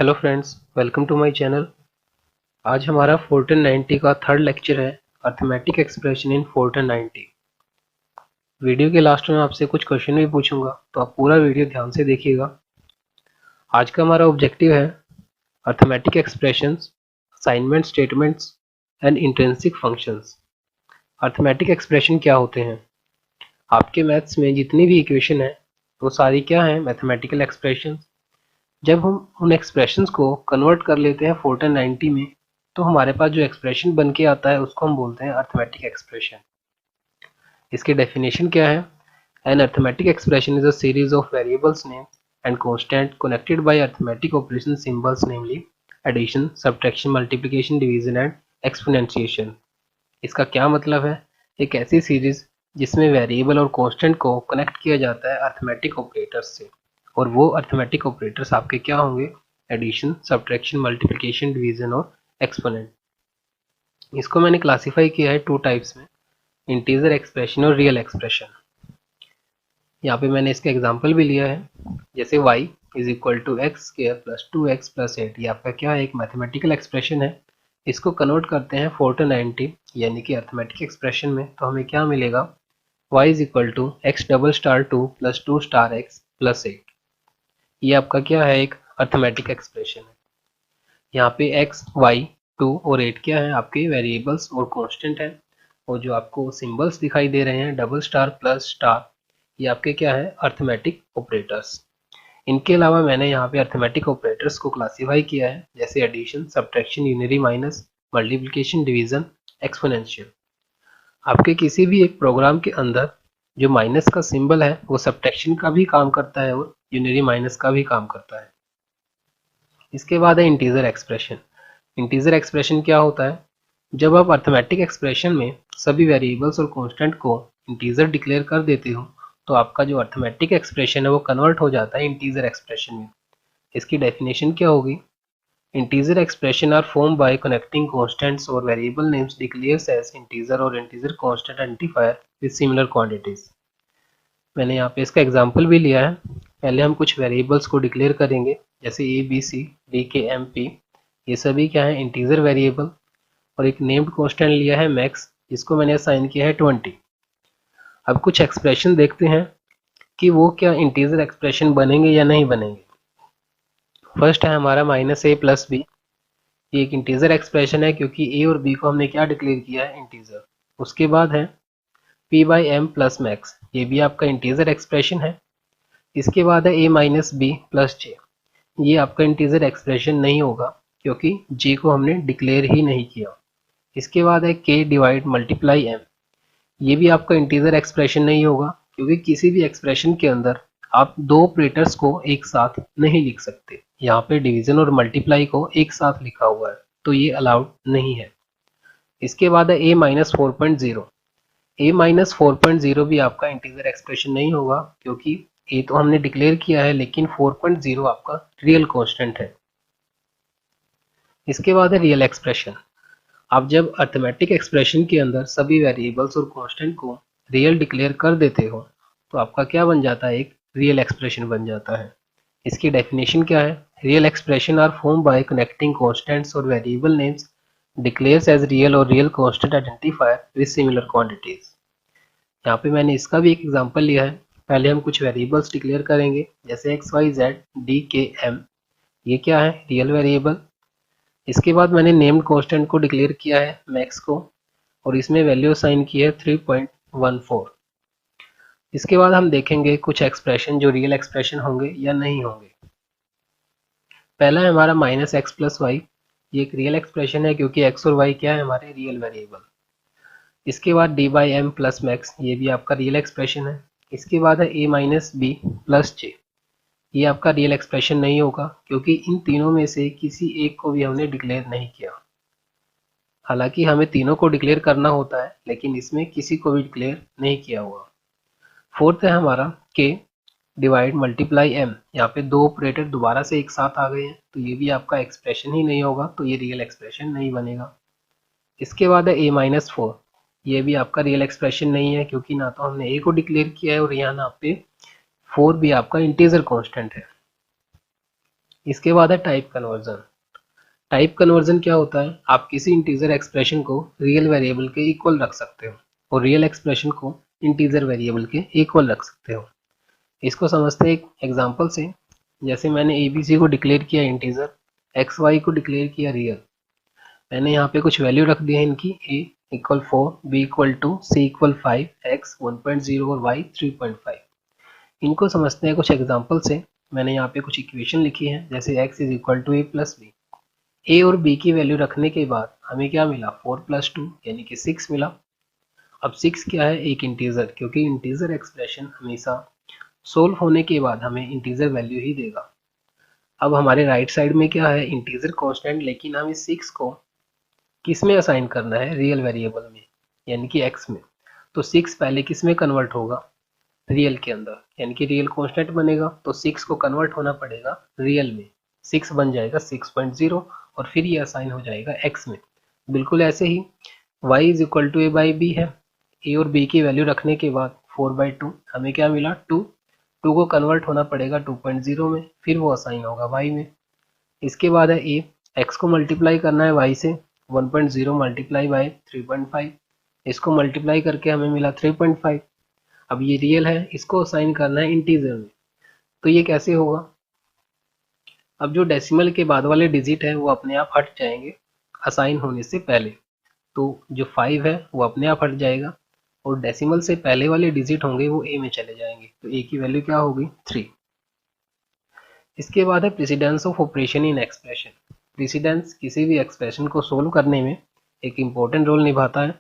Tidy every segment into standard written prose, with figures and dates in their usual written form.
Hello friends, welcome to my channel. आज हमारा Fortran 90 का थर्ड लेक्चर है, arithmetic expression in Fortran 90। Video के लास्ट में आपसे कुछ क्वेश्चन भी पूछूंगा, तो आप पूरा वीडियो ध्यान से देखिएगा। आज का हमारा ऑब्जेक्टिव है arithmetic expressions, assignment statements and intrinsic functions. Arithmetic expression क्या होते हैं? आपके मैथ्स में जितनी भी इक्वेशन है वो सारी क्या है? Mathematical expression. जब हम उन एक्सप्रेशंस को कन्वर्ट कर लेते हैं फोर्टन 90 में, तो हमारे पास जो एक्सप्रेशन बन के आता है उसको हम बोलते हैं अर्थमेटिक एक्सप्रेशन। इसकी डेफिनेशन क्या है? An arithmetic expression is a series of variables name and constant connected by arithmetic operation symbols, namely addition, subtraction, multiplication, division and exponentiation. इसका क्या मतलब है? एक ऐसी सीरीज जिसमें वेरिएबल और कांस्टेंट को कनेक्ट किया जाता है अर्थमेटिक ऑपरेटर्स से, और वो अर्थमेटिक ऑपरेटर्स आपके क्या होंगे? एडिशन, सब्ट्रैक्शन, मल्टीप्लिकेशन, डिवीजन और एक्सपोनेंट। इसको मैंने क्लासिफाई किया है टू टाइप्स में, इंटीजर एक्सप्रेशन और रियल एक्सप्रेशन। यहाँ पे मैंने इसका एग्जांपल भी लिया है, जैसे y is equal to x square plus 2x plus 8। ये आपका क्या है? एक मैथमेटिकल एक्सप्रेशन है। इसको कन्वर्ट करते हैं 4 to 90 यानी कि अर्थमेटिक एक्सप्रेशन में, तो हमें क्या मिलेगा? y is equal to x double star 2 plus 2 star x plus 8। ये आपका क्या है? एक अर्थमेटिक एक्सप्रेशन है। यहाँ पे x, y, 2 और 8 क्या है? आपके वेरिएबल्स और कांस्टेंट है। और जो आपको सिंबल्स दिखाई दे रहे हैं, डबल स्टार प्लस स्टार, ये आपके क्या है? Arithmetic operators. इनके अलावा मैंने यहाँ पे अर्थमेटिक ऑपरेटर्स को क्लासिफाई किया है, जैसे addition, subtraction, unity, minus, multiplication, division, exponential. आपके किसी भी एक प्रोग्राम के अंदर जो माइनस का सिंबल है वो सब्ट्रैक्शन का भी काम करता है और यूनिटी माइनस का भी काम करता है। इसके बाद है इंटीजर एक्सप्रेशन। इंटीजर एक्सप्रेशन क्या होता है? जब आप अर्थमेटिक एक्सप्रेशन में सभी वेरिएबल्स और कांस्टेंट को इंटीजर डिक्लेयर कर देते हो, तो आपका जो अर्थमेटिक एक्सप्रेशन है वो कन्वर्ट हो जाता है इंटीजर एक्सप्रेशन में। इसकी डेफिनेशन क्या होगी? Integer expression are form by connecting constants और variable names declares as integer और integer constant identifier with similar quantities. मैंने यहाँ पे इसका एग्जांपल भी लिया है। पहले हम कुछ वेरिएबल्स को डिक्लेयर करेंगे, जैसे ए बी सी डी के एम पी। ये सभी क्या है? Integer variable. और एक नेम्ड कांस्टेंट लिया है मैक्स, जिसको मैंने असाइन किया है 20। अब कुछ एक्सप्रेशन देखते हैं कि वो क्या इंटीजर एक्सप्रेशन बनेंगे या नहीं बनेंगे। फर्स्ट है हमारा माइनस ए प्लस बी। ये एक इंटीजर एक्सप्रेशन है क्योंकि ए और बी को हमने क्या डिक्लेयर किया है? इंटीजर। उसके बाद है P by M plus max. ये भी आपका इंटीजर एक्सप्रेशन है। इसके बाद है A minus B plus J. ये आपका इंटीजर एक्सप्रेशन नहीं होगा क्योंकि जे को हमने डिक्लेयर ही नहीं किया। इसके बाद है के डिवाइड मल्टीप्लाई एम। ये भी आपका इंटीजर एक्सप्रेशन नहीं होगा क्योंकि किसी भी एक्सप्रेशन के अंदर आप दो ऑपरेटर्स को एक साथ नहीं लिख सकते। यहाँ पे डिवीजन और मल्टीप्लाई को एक साथ लिखा हुआ है, तो ये अलाउड नहीं है। इसके बाद है ए माइनस 4.0। ए माइनस 4.0 भी आपका इंटीजर एक्सप्रेशन नहीं होगा क्योंकि ए तो हमने डिक्लेयर किया है, लेकिन 4.0 आपका रियल कांस्टेंट है। इसके बाद है रियल एक्सप्रेशन। आप जब अर्थमेटिक एक्सप्रेशन के अंदर सभी वेरिएबल्स और कांस्टेंट को रियल डिक्लेयर कर देते हो, तो आपका क्या बन जाता है? एक रियल एक्सप्रेशन बन जाता है। इसकी डेफिनेशन क्या है? Real expression are form by connecting constants और variable names declares as real और real constant identifier with similar quantities. यहाँ पे मैंने इसका भी एक एग्जांपल लिया है। पहले हम कुछ वेरिएबल्स डिक्लेयर करेंगे, जैसे एक्स वाई जेड डी के एम। ये क्या है? Real variable. इसके बाद मैंने नेम्ड कांस्टेंट को डिक्लेयर किया है मैक्स को, और इसमें वैल्यू असाइन की है 3.14। इसके बाद हम देखेंगे कुछ एक्सप्रेशन जो रियल एक्सप्रेशन होंगे या नहीं होंगे। पहला है हमारा माइनस एक्स प्लस वाई। ये एक रियल एक्सप्रेशन है क्योंकि एक्स और वाई क्या है? हमारे रियल वेरिएबल। इसके बाद D by M plus max, ये भी आपका रियल एक्सप्रेशन है। इसके बाद है A minus B plus J. ये आपका रियल एक्सप्रेशन नहीं होगा क्योंकि इन तीनों में से किसी एक को भी हमने डिक्लेयर नहीं किया। हालांकि हमें तीनों को डिक्लेयर करना होता है, लेकिन इसमें किसी को भी डिक्लेयर नहीं किया हुआ। फोर्थ है हमारा के डिवाइड मल्टीप्लाई एम। यहाँ पे दो ऑपरेटर दोबारा से एक साथ आ गए हैं, तो ये भी आपका एक्सप्रेशन ही नहीं होगा, तो ये रियल एक्सप्रेशन नहीं बनेगा। इसके बाद है ए माइनस 4। ये भी आपका रियल एक्सप्रेशन नहीं है क्योंकि ना तो हमने ए को डिक्लेयर किया है और यहाँ ना पे 4 भी आपका इंटीजर कांस्टेंट है। इसके बाद है टाइप कन्वर्जन। टाइप कन्वर्जन क्या होता है, आप किसी इंटीजर एक्सप्रेशन को रियल वेरिएबल के इक्वल रख सकते हो और रियल एक्सप्रेशन को इंटीजर वेरिएबल के इक्वल रख सकते हो। इसको समझते हैं एक एग्जांपल से। जैसे मैंने ABC को डिक्लेयर किया इंटीजर, XY को डिक्लेयर किया रियल। मैंने यहाँ पे कुछ वैल्यू रख दी है इनकी, A equal 4, B equal 2, C equal 5, X 1.0 और Y 3.5। इनको समझते हैं कुछ एग्जांपल से। मैंने यहाँ पे कुछ इक्वेशन लिखी है, जैसे x is equal to A plus B. A और B की वैल्यू रखने के बाद हमें क्या मिला, 4 प्लस 2 यानी कि 6 मिला। अब 6 क्या है, एक इंटीजर, क्योंकि इंटीजर एक्सप्रेशन हमेशा सोल्व होने के बाद हमें इंटीजर वैल्यू ही देगा। अब हमारे राइट साइड में क्या है, इंटीजर कांस्टेंट, लेकिन हमें 6 को किस में असाइन करना है, रियल वेरिएबल में, यानी कि x में। तो 6 पहले किस में कन्वर्ट होगा, रियल के अंदर, यानी कि रियल कांस्टेंट बनेगा। तो 6 को कन्वर्ट होना पड़ेगा रियल में, 6 बन जाएगा 6.0 और फिर ये असाइन हो जाएगा x में। बिल्कुल ऐसे ही y is equal to a by B है। a और b की वैल्यू रखने के बाद 4/2 हमें क्या मिला, 2। 2 को कन्वर्ट होना पड़ेगा 2.0 में, फिर वो असाइन होगा y में। इसके बाद है a, x को मल्टीप्लाई करना है y से, 1.0 मल्टीप्लाई बाय 3.5। इसको मल्टीप्लाई करके हमें मिला 3.5। अब ये रियल है, इसको असाइन करना है इंटीजर में। तो ये कैसे होगा, अब जो डेसिमल के बाद वाले डिजिट है वो अपने आप हट जाएंगे असाइन होने से पहले। तो जो 5 है वो अपने आप हट जाएगा और डेसिमल से पहले वाले डिजिट होंगे वो a में चले जाएंगे। तो a की वैल्यू क्या होगी, 3। इसके बाद है precedence of operation in expression. Precedence किसी भी एक्सप्रेशन को सोल्व करने में एक इम्पोर्टेंट रोल निभाता है।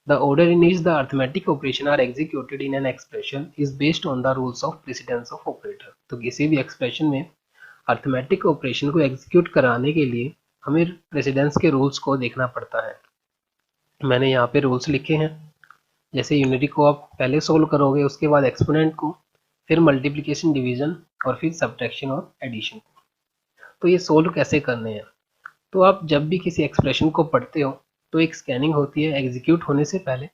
The order in which the arithmetic operation are executed in an expression is based on the rules of precedence of operator। तो किसी भी एक्सप्रेशन में अर्थमेटिक ऑपरेशन को एग्जीक्यूट कराने के लिए हमें प्रेसिडेंस के रूल्स को देखना पड़ता है। मैंने यहाँ पे रूल्स लिखे हैं। जैसे यूनिटी को आप पहले सोल्व करोगे, उसके बाद एक्सपोनेंट को, फिर मल्टीप्लिकेशन, डिवीजन और फिर सब्ट्रैक्शन और एडिशन को। तो ये सोल्व कैसे करने हैं, तो आप जब भी किसी एक्सप्रेशन को पढ़ते हो तो एक स्कैनिंग होती है एग्जीक्यूट होने से पहले।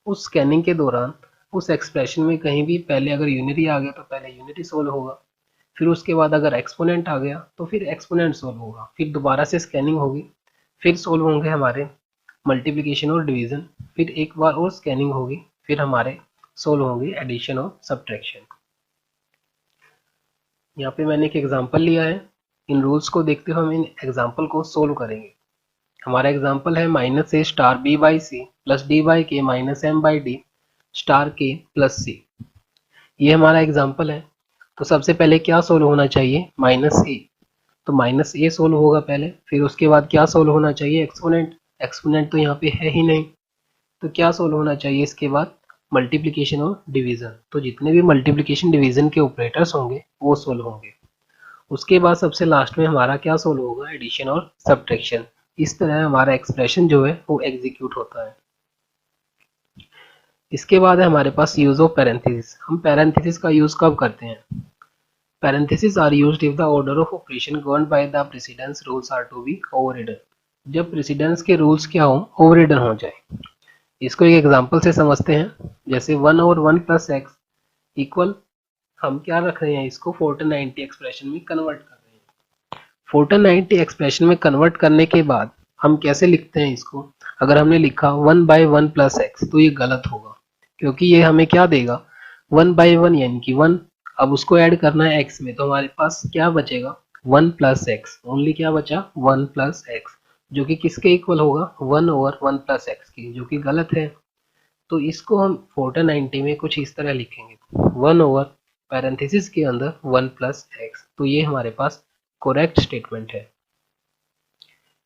उस स्कैनिंग के दौरान उस एक्सप्रेशन में कहीं भी पहले अगर यूनिटी आ गया तो पहले यूनिटी सोल्व होगा, फिर उसके बाद अगर एक्सपोनेंट आ गया तो फिर एक्सपोनेंट सोल्व होगा, फिर दोबारा से स्कैनिंग होगी, फिर सोल्व होंगे हमारे मल्टीप्लिकेशन और डिवीजन, फिर एक बार और स्कैनिंग होगी, फिर हमारे सोल्व होंगे एडिशन और सब्ट्रैक्शन। यहाँ पे मैंने एक एग्जांपल लिया है, इन रूल्स को देखते हुए हम इन एग्जांपल को सोल्व करेंगे। हमारा एग्जांपल है -a star b by c plus d by k minus m by d star k plus c. ये हमारा एग्जांपल है। तो सबसे पहले क्या सोल्व होना चाहिए, -a। तो -a सोल्व होगा पहले, फिर उसके बाद क्या सोल्व होना चाहिए, एक्सपोनेंट। एक्सपोनेंट तो यहाँ पे है ही नहीं, तो क्या सोल्व होना चाहिए इसके बाद, मल्टीप्लिकेशन और डिवीजन। तो जितने भी मल्टीप्लिकेशन डिवीजन के ऑपरेटर्स होंगे वो सोल्व होंगे। उसके बाद सबसे लास्ट में हमारा क्या सोल्व होगा, एडिशन और सब्ट्रैक्शन। इस तरह हमारा एक्सप्रेशन जो है वो एग्जीक्यूट होता है। इसके बाद है हमारे पास यूज ऑफ पैरेंथेसिस। हम पैरेंथेसिस का यूज कब करते हैं, parenthesis are used if the order of operation governed by the precedence rules are to be overridden. जब प्रेसिडेंस के रूल्स क्या हो, ओवररिडन हो जाए। इसको एक एग्जांपल से समझते हैं। जैसे 1 और 1 प्लस एक्स इक्वल, हम क्या रख रहे हैं, इसको 1490 एक्सप्रेशन में कन्वर्ट कर रहे हैं। 1490 एक्सप्रेशन में कन्वर्ट करने के बाद हम कैसे लिखते हैं इसको, अगर हमने लिखा 1 बाई 1 प्लस एक्स तो ये गलत होगा, क्योंकि ये हमें क्या देगा, 1 बाई 1 यानी कि 1। अब उसको ऐड करना है x में, तो हमारे पास क्या बचेगा, 1 प्लस एक्स। ओनली क्या बचा, 1 प्लस एक्स, जो कि किसके इक्वल होगा, 1 ओवर 1 प्लस एक्स की, जो कि गलत है। तो इसको हम 1490 में कुछ इस तरह लिखेंगे, 1 ओवर पैरेंथेसिस के अंदर 1 प्लस एक्स। तो ये हमारे पास करेक्ट स्टेटमेंट है।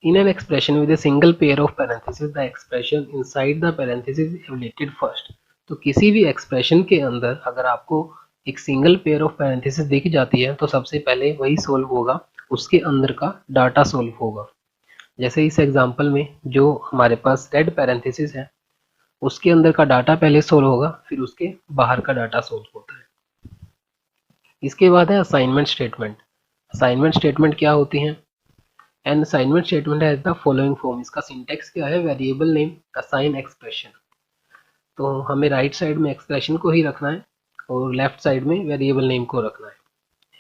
In an expression with a single pair of parentheses, the expression inside the parentheses is evaluated first। तो किसी भी एक्सप्रेशन के अंदर अगर आपको एक सिंगल पेयर ऑफ पैरेंथेसिस दिख जाती है तो सबसे पहले वही सोल्व होगा, उसके अंदर का डाटा सोल्व होगा। जैसे इस एग्जांपल में जो हमारे पास रेड पैरेंथेसिस है उसके अंदर का डाटा पहले सोल्व होगा, फिर उसके बाहर का डाटा सोल्व होता है। इसके बाद है असाइनमेंट स्टेटमेंट। असाइनमेंट स्टेटमेंट क्या होती हैं, an assignment statement has the following form. इसका सिंटेक्स क्या है, वेरिएबल नेम असाइन एक्सप्रेशन। तो हमें राइट साइड में एक्सप्रेशन को ही रखना है और लेफ्ट साइड में वेरिएबल नेम को रखना है।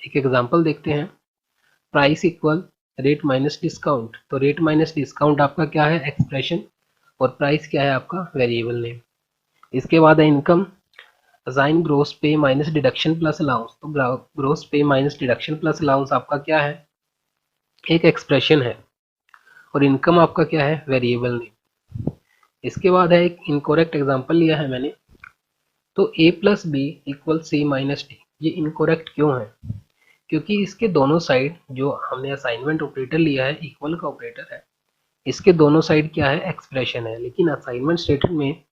एक एग्जांपल देखते हैं। Price equal rate minus discount, तो रेट माइनस डिस्काउंट आपका क्या है, एक्सप्रेशन, और प्राइस क्या है आपका वेरिएबल नेम। इसके बाद है इनकम, असाइन ग्रोस पे माइनस डिडक्शन प्लस अलाउंस, तो ग्रोस पे माइनस डिडक्शन प्लस अलाउंस आपका क्या है, एक एक्सप्रेशन है, और इनकम आपका क्या है, वेरिएबल नेम। इसके बाद है एक इनकोरेक्ट एग्जांपल लिया है मैंने, तो a plus B equal C minus D, ये इनकोरेक्ट क्यों है, क्योंकि इसके दोनों साइड, जो हमने असाइनमेंट ऑपरेटर लिया है इक्वल का ऑपरेटर है, इसके दोनों साइड क्या है, एक्सप्रेशन है, लेकिन असाइनमेंट स्टेटमेंट में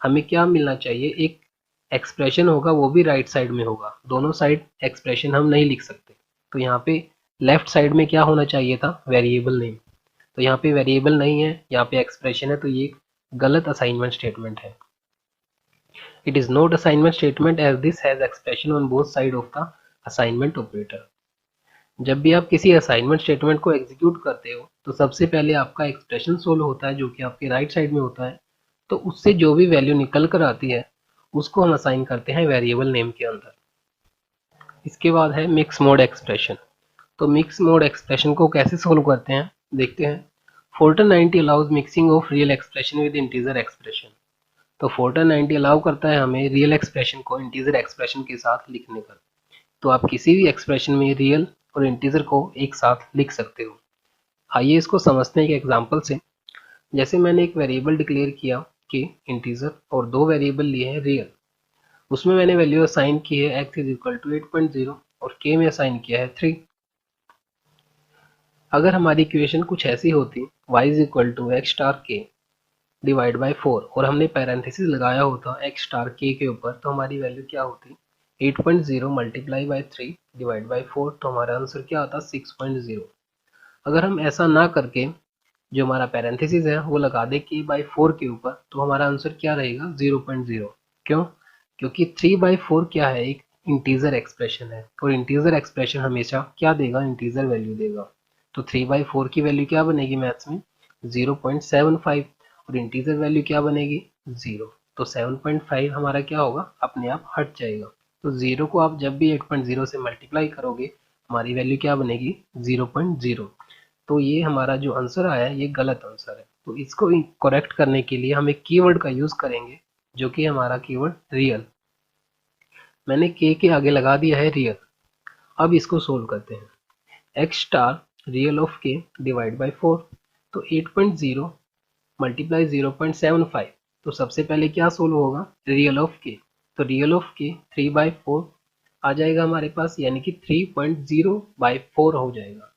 हमें क्या मिलना चाहिए, एक एक्सप्रेशन होगा, वो भी राइट साइड में होगा, दोनों साइड एक्सप्रेशन हम नहीं लिख सकते। तो यहाँ पे लेफ्ट साइड में क्या होना चाहिए था, वेरिएबल नेम, तो यहाँ पे वेरिएबल नहीं है, यहाँ पे एक्सप्रेशन है, तो ये गलत असाइनमेंट स्टेटमेंट है। It is not assignment statement as this has expression on both side of the assignment operator. जब भी आप किसी असाइनमेंट स्टेटमेंट को एग्जीक्यूट करते हो तो सबसे पहले आपका एक्सप्रेशन सोल्व होता है, जो कि आपके राइट साइड में होता है, तो उससे जो भी वैल्यू निकल कर आती है उसको हम असाइन करते हैं वेरिएबल नेम के अंदर। इसके बाद है मिक्स मोड एक्सप्रेशन, तो मिक्स मोड एक्सप्रेशन को कैसे सोल्व करते हैं देखते हैं। Fortran 90 allows mixing of real expression with integer expression, तो फोर्टन 90 अलाउ करता है हमें रियल एक्सप्रेशन को इंटीजर एक्सप्रेशन के साथ लिखने का। तो आप किसी भी एक्सप्रेशन में रियल और इंटीजर को एक साथ लिख सकते हो। आइए इसको समझते हैं एक एग्जांपल से। जैसे मैंने एक वेरिएबल डिक्लेयर किया कि इंटीजर, और दो वेरिएबल लिए हैं रियल, उसमें मैंने वैल्यू असाइन की है x इज इक्वल टू 8.0 और k में असाइन किया है 3। अगर हमारी इक्वेशन कुछ ऐसी होती y is equal to x star k divide by 4 और हमने पैरेंथेसिस लगाया होता x स्टार k के ऊपर, तो हमारी वैल्यू क्या होती, 8.0 मल्टीप्लाई बाई 3 डिवाइड बाई 4, तो हमारा आंसर क्या आता 6.0। अगर हम ऐसा ना करके जो हमारा पैरेंथेसिस है वो लगा दे k बाई 4 के ऊपर, तो हमारा आंसर क्या रहेगा 0.0। क्यों, क्योंकि 3 बाई 4 क्या है, एक इंटीजर एक्सप्रेशन है, और इंटीजर एक्सप्रेशन हमेशा क्या देगा, इंटीजर वैल्यू देगा। तो 3 बाई 4 की वैल्यू क्या बनेगी मैथ्स में 0.75, और इंटीजर वैल्यू क्या बनेगी 0, तो 7.5 हमारा क्या होगा, अपने आप हट जाएगा। तो 0 को आप जब भी 8.0 से मल्टीप्लाई करोगे हमारी वैल्यू क्या बनेगी 0.0। तो ये हमारा जो आंसर आया है ये गलत आंसर है। तो इसको करेक्ट करने के लिए हम एक कीवर्ड का यूज करेंगे, जो कि हमारा कीवर्ड रियल। मैंने के आगे लगा दिया है रियल। अब इसको सोल्व करते हैं। एक्स स्टार रियल ऑफ के डिवाइड बाई 4, तो 8.0 मल्टीप्लाई 0.75, तो सबसे पहले क्या सोल्व होगा, रियल ऑफ के, तो रियल ऑफ के 3/4 आ जाएगा हमारे पास, यानी कि 3.0/4 हो जाएगा।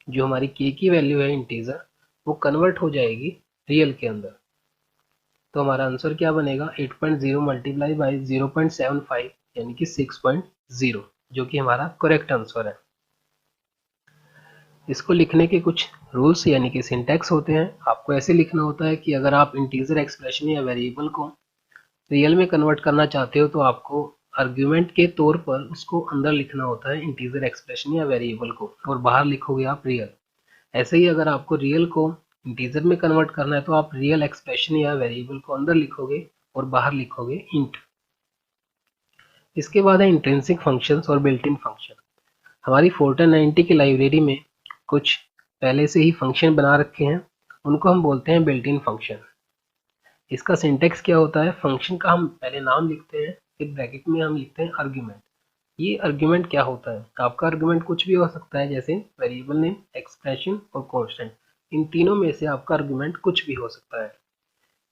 जो हमारी के की वैल्यू है इंटीजर, वो कन्वर्ट हो जाएगी रियल के अंदर। तो हमारा आंसर क्या बनेगा 8.0 मल्टीप्लाई बाई 0.75 यानी कि 6.0, जो कि हमारा करेक्ट आंसर है। इसको लिखने के कुछ रूल्स यानी कि सिंटैक्स होते हैं। आपको ऐसे लिखना होता है कि अगर आप इंटीजर एक्सप्रेशन या वेरिएबल को रियल में कन्वर्ट करना चाहते हो तो आपको आर्ग्यूमेंट के तौर पर उसको अंदर लिखना होता है इंटीजर एक्सप्रेशन या वेरिएबल को, और बाहर लिखोगे आप रियल। ऐसे ही अगर आपको रियल को इंटीजर में कन्वर्ट करना है तो आप रियल एक्सप्रेशन या वेरिएबल को अंदर लिखोगे और बाहर लिखोगे इंट। इसके बाद है इंट्रिंसिक फंक्शंस और बिल्ट इन फंक्शन। हमारी फोर्टन 90 की लाइब्रेरी में कुछ पहले से ही फंक्शन बना रखे हैं, उनको हम बोलते हैं बिल्ट इन फंक्शन। इसका सिंटेक्स क्या होता है, फंक्शन का हम पहले नाम लिखते हैं, फिर ब्रैकेट में हम लिखते हैं आर्ग्यूमेंट। ये आर्ग्यूमेंट क्या होता है, आपका आर्ग्यूमेंट कुछ भी हो सकता है, जैसे वेरिएबल नेम, एक्सप्रेशन और कांस्टेंट। इन तीनों में से आपका आर्ग्यूमेंट कुछ भी हो सकता है।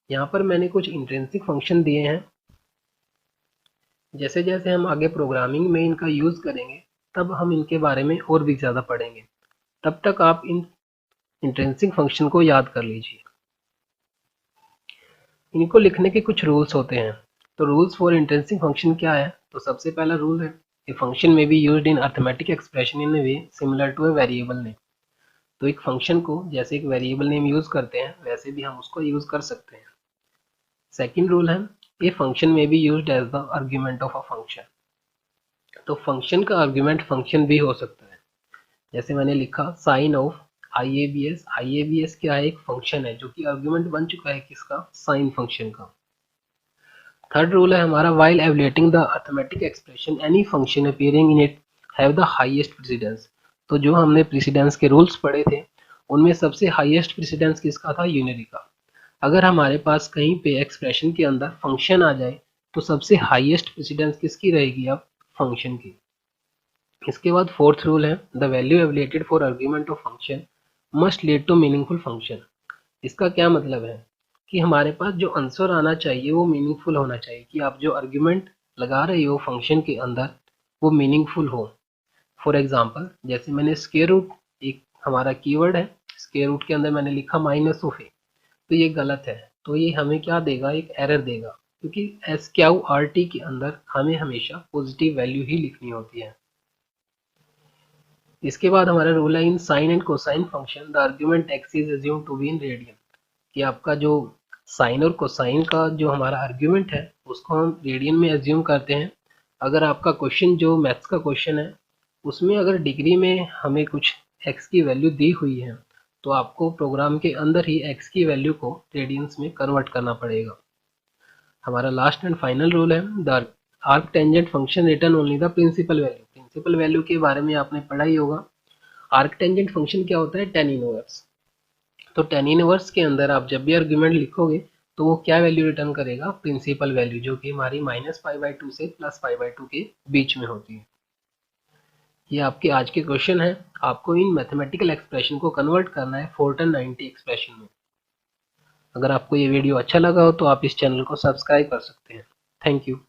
यहाँ पर मैंने कुछ इंट्रिंसिक फंक्शन दिए हैं। जैसे जैसे हम आगे प्रोग्रामिंग में इनका यूज करेंगे तब हम इनके बारे में और भी ज़्यादा पढ़ेंगे। तब तक आप इन इंट्रिंसिक फंक्शन को याद कर लीजिए। इनको लिखने के कुछ रूल्स होते हैं। तो रूल्स फॉर इंट्रिंसिक फंक्शन क्या है, तो सबसे पहला रूल है a function may be used in arithmetic expression in a way similar to a variable name. तो एक फंक्शन को जैसे एक वेरिएबल नेम यूज करते हैं वैसे भी हम उसको यूज कर सकते हैं। सेकंड रूल है a function may be used as the argument of a function. तो फंक्शन का आर्ग्यूमेंट फंक्शन भी हो सकता है। जैसे मैंने लिखा साइन ऑफ IABS। IABS क्या है, एक फंक्शन है जो कि आर्ग्यूमेंट बन चुका है किसका, साइन फंक्शन का। थर्ड रूल है हमारा while evaluating the arithmetic expression any function appearing in it have the highest precedence. तो जो हमने प्रेसिडेंस के रूल्स पढ़े थे उनमें सबसे हाईएस्ट प्रेसिडेंस किसका था, यूनरी का। अगर हमारे पास कहीं पे एक्सप्रेशन के अंदर फंक्शन आ जाए तो सबसे हाईएस्ट प्रेसिडेंस किसकी रहेगी, अब फंक्शन की। इसके बाद फोर्थ रूल है, the value evaluated for argument of function must lead to meaningful function. इसका क्या मतलब है कि हमारे पास जो आंसर आना चाहिए वो मीनिंगफुल होना चाहिए, कि आप जो आर्ग्यूमेंट लगा रहे हो फंक्शन के अंदर वो मीनिंगफुल हो। फॉर एग्जांपल जैसे मैंने स्क्वायर रूट, एक हमारा कीवर्ड है, स्क्वायर रूट के अंदर मैंने लिखा माइनस ऑफ ए, तो ये गलत है, तो ये हमें क्या देगा, एक एरर देगा, क्योंकि SQRT के अंदर हमें हमेशा पॉजिटिव वैल्यू ही लिखनी होती है। इसके बाद हमारा रूल है, in sine and cosine function the argument x is assume to be in radian, कि आपका जो साइन और कोसाइन का जो हमारा आर्ग्यूमेंट है उसको हम रेडियन में एज्यूम करते हैं। अगर आपका क्वेश्चन जो मैथ्स का क्वेश्चन है उसमें अगर डिग्री में हमें कुछ एक्स की वैल्यू दी हुई है तो आपको प्रोग्राम के अंदर ही एक्स की वैल्यू को रेडियंस में कन्वर्ट करना पड़ेगा। हमारा लास्ट एंड फाइनल रूल है, the arc tangent function return only the principal value. Principal value के बारे में आपने पढ़ा ही होगा। आर्क टेंजेंट फंक्शन क्या होता है, टेन इनवर्स। तो टेन इनवर्स के अंदर आप जब भी आर्ग्यूमेंट लिखोगे तो वो क्या वैल्यू रिटर्न करेगा, प्रिंसिपल वैल्यू, जो कि हमारी -π/2 से +π/2 के बीच में होती है। ये आपके आज के क्वेश्चन है। आपको इन मैथमेटिकल एक्सप्रेशन को कन्वर्ट करना है फोर्टन 90 एक्सप्रेशन में। अगर आपको ये वीडियो अच्छा लगा हो तो आप इस चैनल को सब्सक्राइब कर सकते हैं। Thank you.